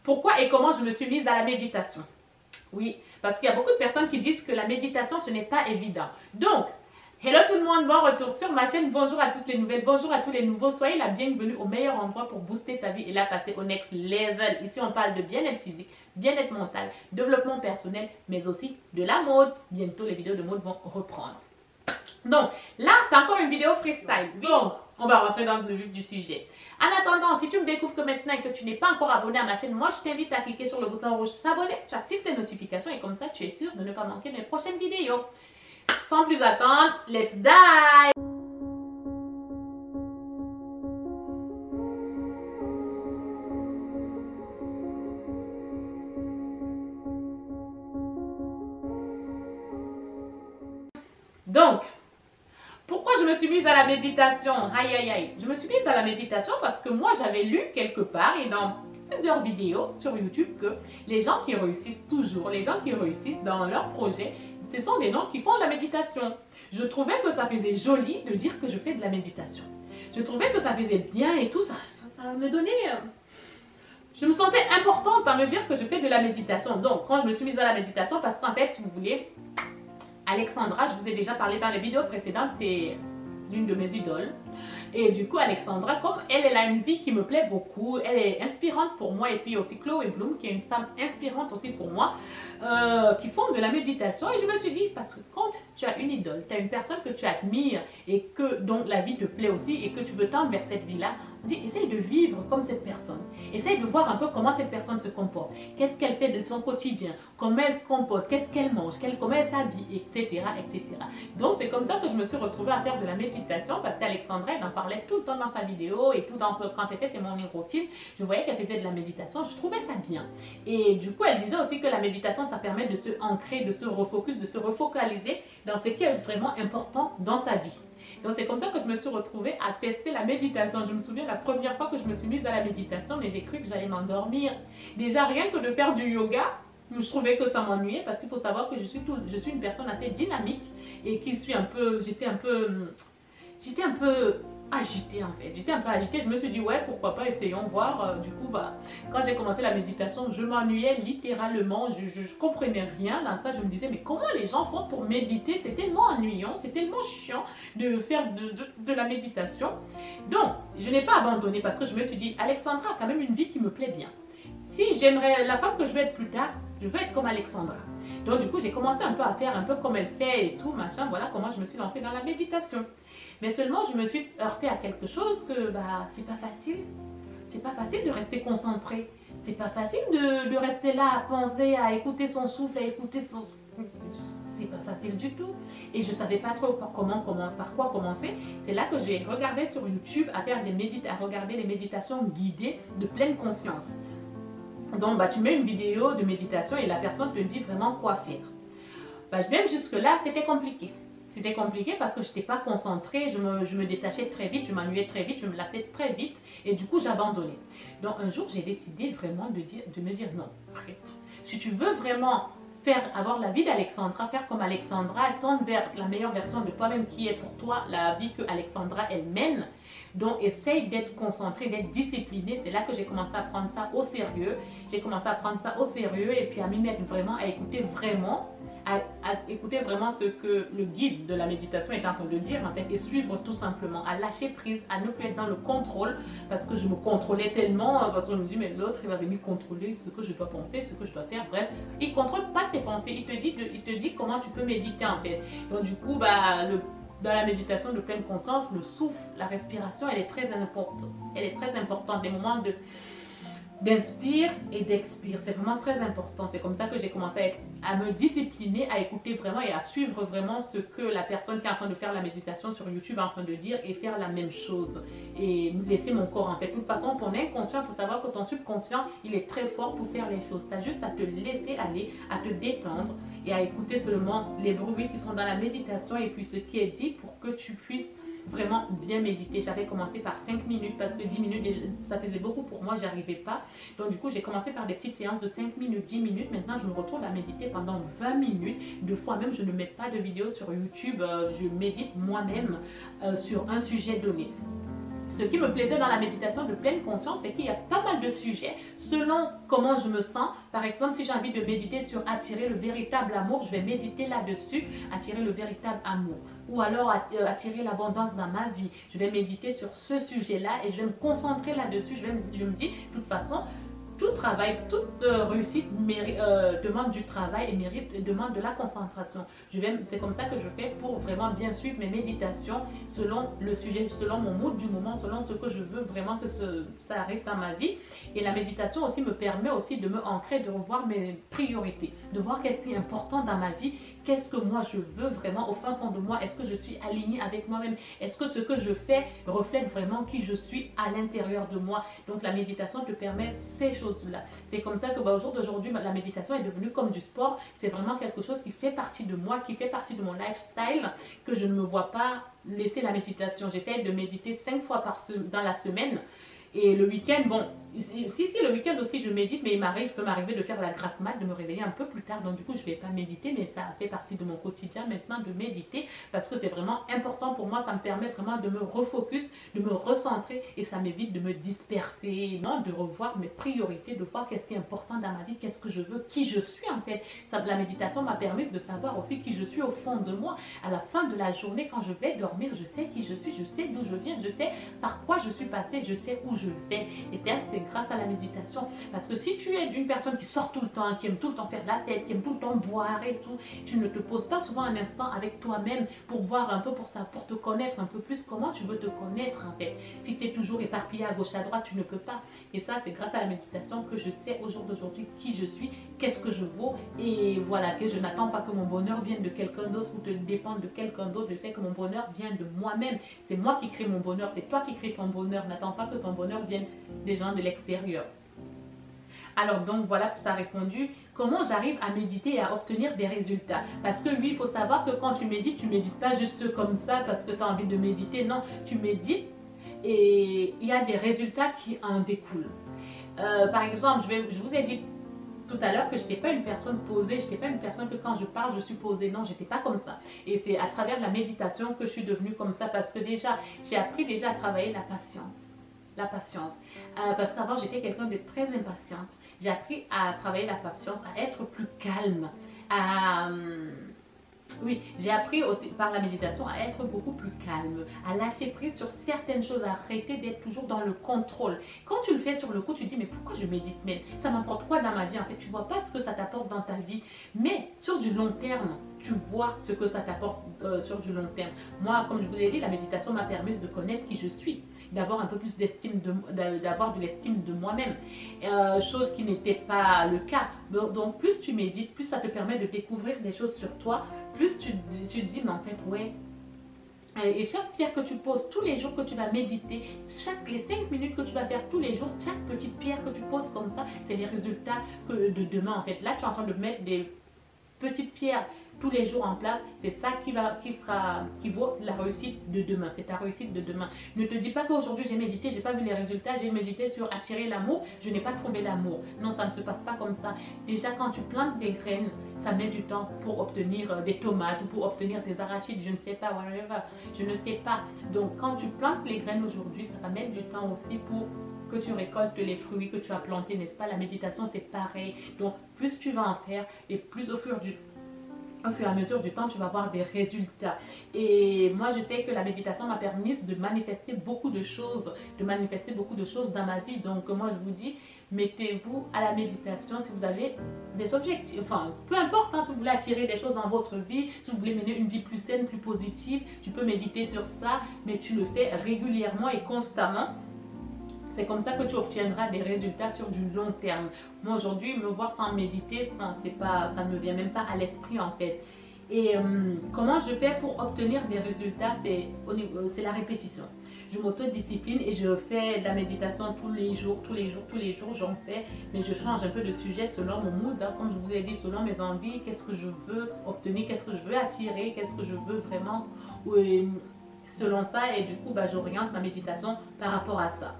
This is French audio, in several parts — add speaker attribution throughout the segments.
Speaker 1: pourquoi et comment je me suis mise à la méditation. Oui, parce qu'il y a beaucoup de personnes qui disent que la méditation, ce n'est pas évident. Donc, hello tout le monde, bon retour sur ma chaîne. Bonjour à toutes les nouvelles, bonjour à tous les nouveaux. Soyez la bienvenue au meilleur endroit pour booster ta vie et la passer au next level. Ici, on parle de bien-être physique, bien-être mental, développement personnel, mais aussi de la mode. Bientôt, les vidéos de mode vont reprendre. Donc, là, c'est encore une vidéo freestyle. Donc, on va rentrer dans le vif du sujet. En attendant, si tu me découvres que maintenant et que tu n'es pas encore abonné à ma chaîne, moi, je t'invite à cliquer sur le bouton rouge s'abonner. Tu actives tes notifications et comme ça, tu es sûr de ne pas manquer mes prochaines vidéos. Sans plus attendre, let's dive! Donc, pourquoi je me suis mise à la méditation? Aïe, aïe, aïe. Je me suis mise à la méditation parce que moi, j'avais lu quelque part et dans plusieurs vidéos sur YouTube que les gens qui réussissent toujours, les gens qui réussissent dans leur projet, ce sont des gens qui font de la méditation. Je trouvais que ça faisait joli de dire que je fais de la méditation. Je trouvais que ça faisait bien et tout, ça me donnait... Je me sentais importante à me dire que je fais de la méditation. Donc, quand je me suis mise à la méditation, parce qu'en fait, si vous voulez... Alexandra, je vous ai déjà parlé dans les vidéos précédentes, c'est l'une de mes idoles. Et du coup, Alexandra, comme elle a une vie qui me plaît beaucoup, elle est inspirante pour moi. Et puis aussi Chloé Bloom, qui est une femme inspirante aussi pour moi, qui font de la méditation. Et je me suis dit, parce que quand tu as une idole, tu as une personne que tu admires et que dont la vie te plaît aussi et que tu veux tendre vers cette vie-là, on dit, essaye de vivre comme cette personne. Essaye de voir un peu comment cette personne se comporte. Qu'est-ce qu'elle fait de son quotidien, comment elle se comporte, qu'est-ce qu'elle mange, comment elle s'habille, etc., etc. Donc, c'est comme ça que je me suis retrouvée à faire de la méditation parce qu'Alexandra, elle en parlait tout le temps dans sa vidéo et tout quand elle fait ses morning routines. Je voyais qu'elle faisait de la méditation. Je trouvais ça bien. Et du coup, elle disait aussi que la méditation, ça permet de se ancrer, de se refocus, de se refocaliser dans ce qui est vraiment important dans sa vie. Donc c'est comme ça que je me suis retrouvée à tester la méditation. Je me souviens la première fois que je me suis mise à la méditation, mais j'ai cru que j'allais m'endormir. Déjà rien que de faire du yoga, je trouvais que ça m'ennuyait parce qu'il faut savoir que je suis une personne assez dynamique et qui suis j'étais un peu agitée en fait. J'étais un peu agitée, je me suis dit ouais pourquoi pas essayons voir. Du coup quand j'ai commencé la méditation, je m'ennuyais littéralement, je comprenais rien dans ça. Je me disais mais comment les gens font pour méditer? C'est tellement ennuyant, c'est tellement chiant de faire de la méditation. Donc je n'ai pas abandonné parce que je me suis dit Alexandra a quand même une vie qui me plaît bien. Si j'aimerais la femme que je vais être plus tard, je veux être comme Alexandra. Donc du coup j'ai commencé un peu à faire un peu comme elle fait et tout machin. Voilà comment je me suis lancée dans la méditation. Mais seulement je me suis heurtée à quelque chose que c'est pas facile. C'est pas facile de rester concentré. C'est pas facile de rester là à penser, à écouter son souffle, à écouter son... C'est pas facile du tout. Et je savais pas trop par quoi commencer. C'est là que j'ai regardé sur YouTube à regarder les méditations guidées de pleine conscience. Donc tu mets une vidéo de méditation et la personne te dit vraiment quoi faire. Même jusque là c'était compliqué. C'était compliqué parce que je n'étais pas concentrée, je me détachais très vite, je m'ennuyais très vite, je me lassais très vite et du coup j'abandonnais. Donc un jour j'ai décidé vraiment de me dire non, arrête. Si tu veux vraiment avoir la vie d'Alexandra, faire comme Alexandra, tendre vers la meilleure version de toi-même qui est pour toi la vie que Alexandra elle mène. Donc essaye d'être concentré, d'être discipliné. C'est là que j'ai commencé à prendre ça au sérieux. J'ai commencé à prendre ça au sérieux et puis à m'y mettre vraiment, à écouter vraiment ce que le guide de la méditation est en train de dire en fait et suivre tout simplement, à lâcher prise, à ne plus être dans le contrôle parce que je me contrôlais tellement parce que je me dis mais l'autre il va venir contrôler ce que je dois penser, ce que je dois faire, bref, il contrôle pas tes pensées, il te dit comment tu peux méditer en fait. Donc du coup dans la méditation de pleine conscience, le souffle, la respiration, elle est très importante. Elle est très importante, des moments d'inspire et d'expire, c'est vraiment très important. C'est comme ça que j'ai commencé à me discipliner, à écouter vraiment et à suivre vraiment ce que la personne qui est en train de faire la méditation sur YouTube est en train de dire et faire la même chose et laisser mon corps en fait. De toute façon, ton inconscient, il faut savoir que ton subconscient, il est très fort pour faire les choses. Tu as juste à te laisser aller, à te détendre et à écouter seulement les bruits qui sont dans la méditation et puis ce qui est dit pour que tu puisses vraiment bien méditer. J'avais commencé par 5 minutes parce que 10 minutes, ça faisait beaucoup pour moi, j'arrivais pas. Donc du coup, j'ai commencé par des petites séances de 5 minutes, 10 minutes. Maintenant, je me retrouve à méditer pendant 20 minutes. Deux fois même, je ne mets pas de vidéo sur YouTube. Je médite moi-même sur un sujet donné. Ce qui me plaisait dans la méditation de pleine conscience, c'est qu'il y a pas mal de sujets selon comment je me sens. Par exemple, si j'ai envie de méditer sur attirer le véritable amour, je vais méditer là-dessus, attirer le véritable amour. Ou alors attirer l'abondance dans ma vie. Je vais méditer sur ce sujet-là et je vais me concentrer là-dessus. Je me dis, de toute façon, tout travail, toute réussite demande du travail et demande de la concentration. C'est comme ça que je fais pour vraiment bien suivre mes méditations selon le sujet, selon mon mood du moment, selon ce que je veux vraiment que ça arrive dans ma vie. Et la méditation aussi me permet aussi de me ancrer, de revoir mes priorités, de voir qu'est-ce qui est important dans ma vie, qu'est-ce que moi je veux vraiment au fin fond de moi, est-ce que je suis alignée avec moi-même, est-ce que ce que je fais reflète vraiment qui je suis à l'intérieur de moi. Donc la méditation te permet ces choses-là. C'est comme ça que au jour d'aujourd'hui, la méditation est devenue comme du sport. C'est vraiment quelque chose qui fait partie de moi, qui fait partie de mon lifestyle, que je ne me vois pas laisser la méditation. J'essaie de méditer 5 fois dans la semaine. Et le week-end, bon, le week-end aussi je médite, mais peut m'arriver de faire la grasse mat, de me réveiller un peu plus tard. Donc du coup, je ne vais pas méditer, mais ça fait partie de mon quotidien maintenant de méditer parce que c'est vraiment important pour moi. Ça me permet vraiment de me refocus, de me recentrer et ça m'évite de me disperser, non, de revoir mes priorités, de voir qu'est-ce qui est important dans ma vie, qu'est-ce que je veux, qui je suis en fait. La méditation m'a permis de savoir aussi qui je suis au fond de moi. À la fin de la journée, quand je vais dormir, je sais qui je suis, je sais d'où je viens, je sais par quoi je suis passée, je sais où je vais. Et c'est grâce à la méditation. Parce que si tu es une personne qui sort tout le temps, qui aime tout le temps faire la fête, qui aime tout le temps boire et tout, tu ne te poses pas souvent un instant avec toi-même pour voir un peu, pour te connaître un peu plus comment tu veux te connaître en fait. Si tu es toujours éparpillé à gauche à droite, tu ne peux pas. Et ça, c'est grâce à la méditation que je sais au jour d'aujourd'hui qui je suis, qu'est-ce que je vaux. Et voilà, que je n'attends pas que mon bonheur vienne de quelqu'un d'autre ou dépende de quelqu'un d'autre. Je sais que mon bonheur vient de moi-même. C'est moi qui crée mon bonheur, c'est toi qui crée ton bonheur. N'attends pas que ton bonheur vienne des gens de l'extérieur. Alors donc voilà, ça a répondu. Comment j'arrive à méditer et à obtenir des résultats? Parce que oui, il faut savoir que quand tu médites pas juste comme ça parce que tu as envie de méditer. Non, tu médites et il y a des résultats qui en découlent. Par exemple, je vous ai dit tout à l'heure que je n'étais pas une personne posée, je n'étais pas une personne que quand je parle, je suis posée. Non, je n'étais pas comme ça. Et c'est à travers la méditation que je suis devenue comme ça parce que déjà, j'ai appris déjà à travailler la patience. La patience. Parce qu'avant, j'étais quelqu'un de très impatiente. J'ai appris à travailler la patience, à être plus calme, oui, j'ai appris aussi par la méditation à être beaucoup plus calme, à lâcher prise sur certaines choses, à arrêter d'être toujours dans le contrôle. Quand tu le fais sur le coup, tu te dis mais pourquoi je médite même? Ça m'apporte quoi dans ma vie en fait? Tu vois pas ce que ça t'apporte dans ta vie. Mais sur du long terme, tu vois ce que ça t'apporte sur du long terme. Moi, comme je vous l'ai dit, la méditation m'a permis de connaître qui je suis, d'avoir un peu plus d'estime, d'avoir de l'estime de moi-même, chose qui n'était pas le cas. Donc plus tu médites, plus ça te permet de découvrir des choses sur toi, plus tu te dis mais en fait ouais. Et chaque pierre que tu poses tous les jours que tu vas méditer, les 5 minutes que tu vas faire tous les jours, chaque petite pierre que tu poses comme ça, c'est les résultats de demain en fait. Là tu es en train de mettre des petites pierres tous les jours en place, c'est ça qui vaut la réussite de demain, c'est ta réussite de demain. Ne te dis pas qu'aujourd'hui j'ai médité, j'ai pas vu les résultats, j'ai médité sur attirer l'amour, je n'ai pas trouvé l'amour. Non, ça ne se passe pas comme ça. Déjà quand tu plantes des graines, ça met du temps pour obtenir des tomates ou pour obtenir des arachides, je ne sais pas, whatever, je ne sais pas. Donc quand tu plantes les graines aujourd'hui, ça va mettre du temps aussi pour que tu récoltes les fruits que tu as plantés, n'est-ce pas? La méditation c'est pareil. Donc plus tu vas en faire et plus au fur et à mesure du temps, tu vas voir des résultats. Et moi, je sais que la méditation m'a permis de manifester beaucoup de choses, dans ma vie. Donc, moi, je vous dis, mettez-vous à la méditation si vous avez des objectifs. Enfin, peu importe, hein, si vous voulez attirer des choses dans votre vie, si vous voulez mener une vie plus saine, plus positive, tu peux méditer sur ça, mais tu le fais régulièrement et constamment. C'est comme ça que tu obtiendras des résultats sur du long terme. Moi aujourd'hui, me voir sans méditer, ça ne me vient même pas à l'esprit en fait. Et comment je fais pour obtenir des résultats? C'est la répétition. Je m'autodiscipline et je fais de la méditation tous les jours, j'en fais. Mais je change un peu de sujet selon mon mood, hein, comme je vous ai dit, selon mes envies, qu'est-ce que je veux obtenir, qu'est-ce que je veux attirer, qu'est-ce que je veux vraiment, selon ça. Et du coup, j'oriente ma méditation par rapport à ça.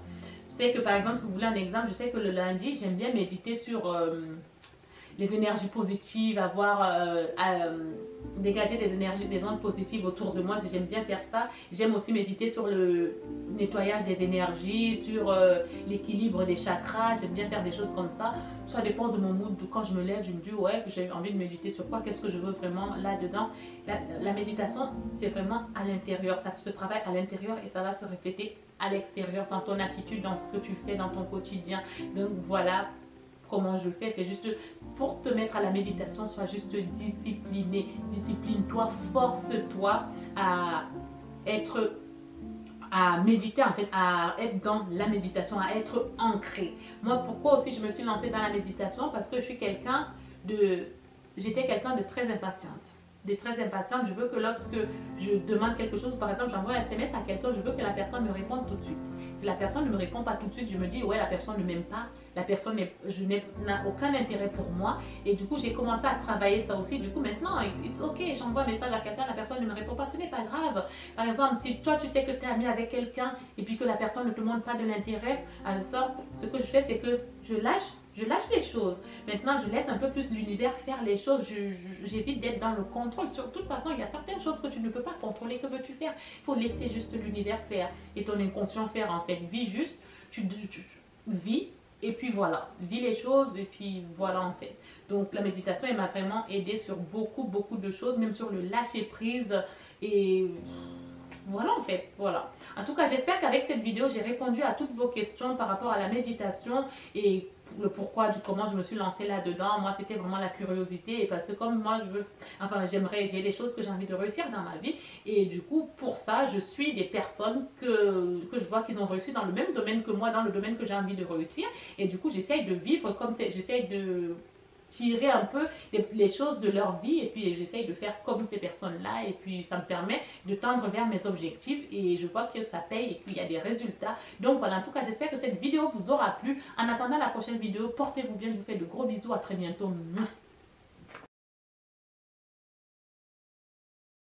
Speaker 1: Je sais que par exemple, si vous voulez un exemple, je sais que le lundi, j'aime bien méditer sur les énergies positives, dégager des énergies, des ondes positives autour de moi. J'aime bien faire ça. J'aime aussi méditer sur le nettoyage des énergies, sur l'équilibre des chakras. J'aime bien faire des choses comme ça. Ça dépend de mon mood. Quand je me lève, je me dis ouais, que j'ai envie de méditer sur quoi, qu'est-ce que je veux vraiment là-dedans. La méditation, c'est vraiment à l'intérieur. Ça se travaille à l'intérieur et ça va se refléter à l'extérieur, dans ton attitude, dans ce que tu fais dans ton quotidien. Donc voilà comment je fais, c'est juste pour te mettre à la méditation, sois juste discipliné, discipline-toi, force-toi à être, à méditer en fait, à être dans la méditation, à être ancré. Moi, pourquoi aussi je me suis lancée dans la méditation? Parce que j'étais quelqu'un de très impatiente. Je veux que lorsque je demande quelque chose, par exemple, j'envoie un SMS à quelqu'un, je veux que la personne me réponde tout de suite. Si la personne ne me répond pas tout de suite, je me dis, ouais, la personne ne m'aime pas, la personne n'a aucun intérêt pour moi. Et du coup, j'ai commencé à travailler ça aussi. Du coup, maintenant, it's ok, j'envoie un message à quelqu'un, la personne ne me répond pas, ce n'est pas grave. Par exemple, si toi, tu sais que tu es ami avec quelqu'un et puis que la personne ne te montre pas de l'intérêt, à ça, ce que je fais, c'est que je lâche les choses. Maintenant, je laisse un peu plus l'univers faire les choses. J'évite d'être dans le contrôle. Sur toute façon, il y a certaines choses que tu ne peux pas contrôler. Que veux-tu faire? Il faut laisser juste l'univers faire et ton inconscient faire en fait. Vis juste, tu vis et puis voilà. Vis les choses et puis voilà en fait. Donc la méditation, elle m'a vraiment aidé sur beaucoup de choses, même sur le lâcher prise et voilà en fait, voilà. En tout cas, j'espère qu'avec cette vidéo, j'ai répondu à toutes vos questions par rapport à la méditation et le pourquoi, du comment je me suis lancée là-dedans. Moi, c'était vraiment la curiosité et parce que comme moi, j'ai des choses que j'ai envie de réussir dans ma vie et du coup, pour ça, je suis des personnes que je vois qu'ils ont réussi dans le même domaine que moi, dans le domaine que j'ai envie de réussir et du coup, j'essaye de vivre comme c'est, j'essaye de tirer un peu les choses de leur vie et puis j'essaye de faire comme ces personnes-là et puis ça me permet de tendre vers mes objectifs et je vois que ça paye et puis il y a des résultats. Donc voilà, en tout cas, j'espère que cette vidéo vous aura plu. En attendant la prochaine vidéo, portez-vous bien, je vous fais de gros bisous, à très bientôt.